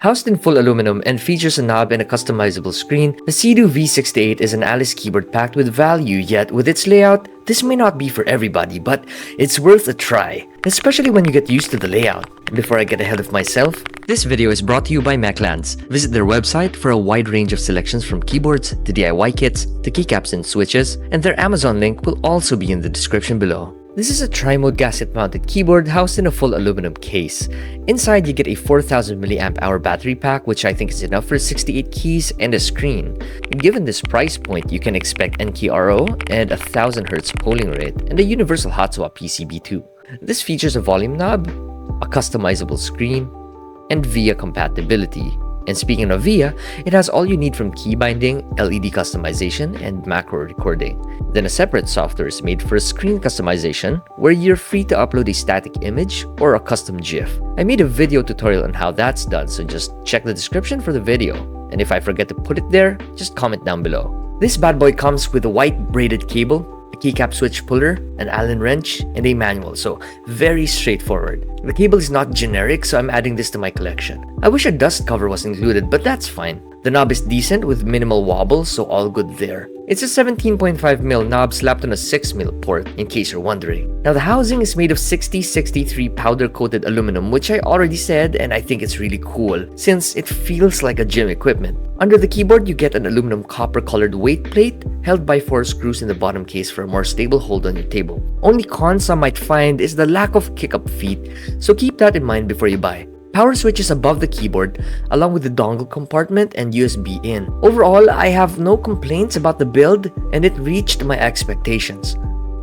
Housed in full aluminum and features a knob and a customizable screen, the CIDOO V68 is an Alice keyboard packed with value, yet with its layout, this may not be for everybody, but it's worth a try, especially when you get used to the layout. Before I get ahead of myself, this video is brought to you by Mechlands. Visit their website for a wide range of selections from keyboards to DIY kits to keycaps and switches, and their Amazon link will also be in the description below. This is a Trimode gasket-mounted keyboard housed in a full aluminum case. Inside, you get a 4000 mAh battery pack, which I think is enough for 68 keys and a screen. Given this price point, you can expect NKRO and a 1000Hz polling rate, and a universal hot swap PCB too. This features a volume knob, a customizable screen, and VIA compatibility. And speaking of VIA, it has all you need from key binding, LED customization, and macro recording. Then a separate software is made for screen customization, where you're free to upload a static image or a custom GIF. I made a video tutorial on how that's done, so just check the description for the video. And if I forget to put it there, just comment down below. This bad boy comes with a white braided cable, a keycap switch puller, an Allen wrench, and a manual, so very straightforward. The cable is not generic, so I'm adding this to my collection. I wish a dust cover was included, but that's fine. The knob is decent with minimal wobble, so all good there. It's a 17.5mm knob slapped on a 6mm port, in case you're wondering. Now the housing is made of 6063 powder-coated aluminum, which I already said, and I think it's really cool, since it feels like a gym equipment. Under the keyboard, you get an aluminum copper-colored weight plate, held by 4 screws in the bottom case for a more stable hold on your table. Only con some might find is the lack of kick-up feet, so keep that in mind before you buy. Power switch is above the keyboard, along with the dongle compartment and USB in. Overall, I have no complaints about the build, and it reached my expectations.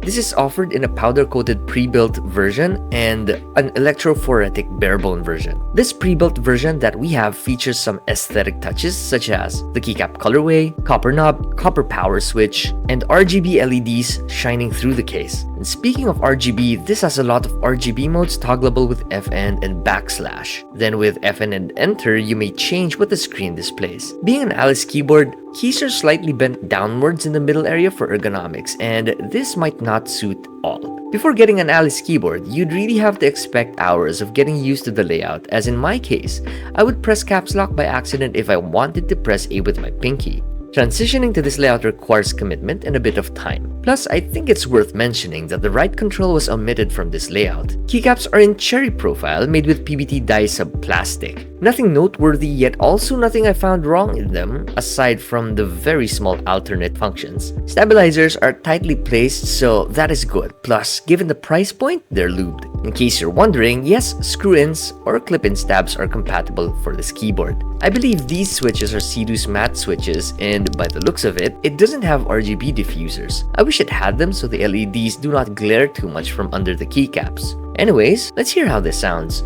This is offered in a powder-coated pre-built version and an electrophoretic bare-bone version. This pre-built version that we have features some aesthetic touches such as the keycap colorway, copper knob, copper power switch, and RGB LEDs shining through the case. And speaking of RGB, this has a lot of RGB modes toggleable with FN and backslash. Then with FN and enter, you may change what the screen displays. Being an Alice keyboard, keys are slightly bent downwards in the middle area for ergonomics, and this might not suit all. Before getting an Alice keyboard, you'd really have to expect hours of getting used to the layout, as in my case, I would press caps lock by accident if I wanted to press A with my pinky. Transitioning to this layout requires commitment and a bit of time. Plus, I think it's worth mentioning that the right control was omitted from this layout. Keycaps are in cherry profile made with PBT dye sub-plastic. Nothing noteworthy, yet also nothing I found wrong in them, aside from the very small alternate functions. Stabilizers are tightly placed, so that is good. Plus, given the price point, they're lubed. In case you're wondering, yes, screw-ins or clip-in stabs are compatible for this keyboard. I believe these switches are CIDOO's matte switches, and by the looks of it, it doesn't have RGB diffusers. I wish it had them so the LEDs do not glare too much from under the keycaps. Anyways, let's hear how this sounds.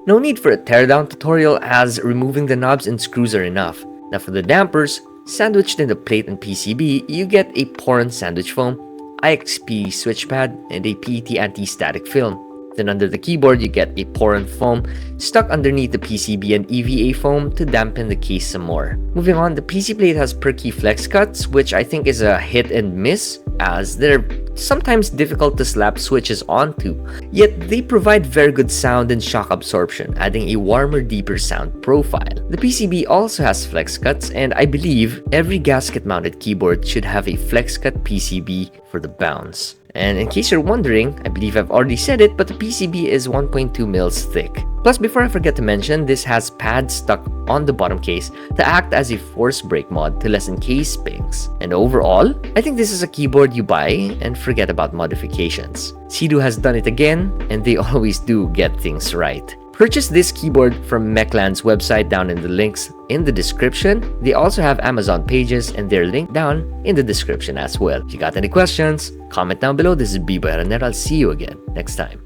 No need for a teardown tutorial, as removing the knobs and screws are enough. Now for the dampers, sandwiched in the plate and PCB, you get a Poron sandwich foam, IXP switch pad, and a PET anti-static film. Then under the keyboard, you get a Poron foam stuck underneath the PCB and EVA foam to dampen the case some more. Moving on, the PC plate has perky flex cuts, which I think is a hit and miss, as they're sometimes difficult to slap switches onto, yet they provide very good sound and shock absorption, adding a warmer, deeper sound profile. The PCB also has flex cuts, and I believe every gasket-mounted keyboard should have a flex cut PCB for the bounce. And in case you're wondering, I believe I've already said it, but the PCB is 1.2 mils thick. Plus, before I forget to mention, this has pads stuck on the bottom case to act as a force break mod to lessen case pings. And overall, I think this is a keyboard you buy and forget about modifications. CIDOO has done it again, and they always do get things right. Purchase this keyboard from Mechlands' website down in the links in the description. They also have Amazon pages, and they're linked down in the description as well. If you got any questions, comment down below. This is Biboyharanero. I'll see you again next time.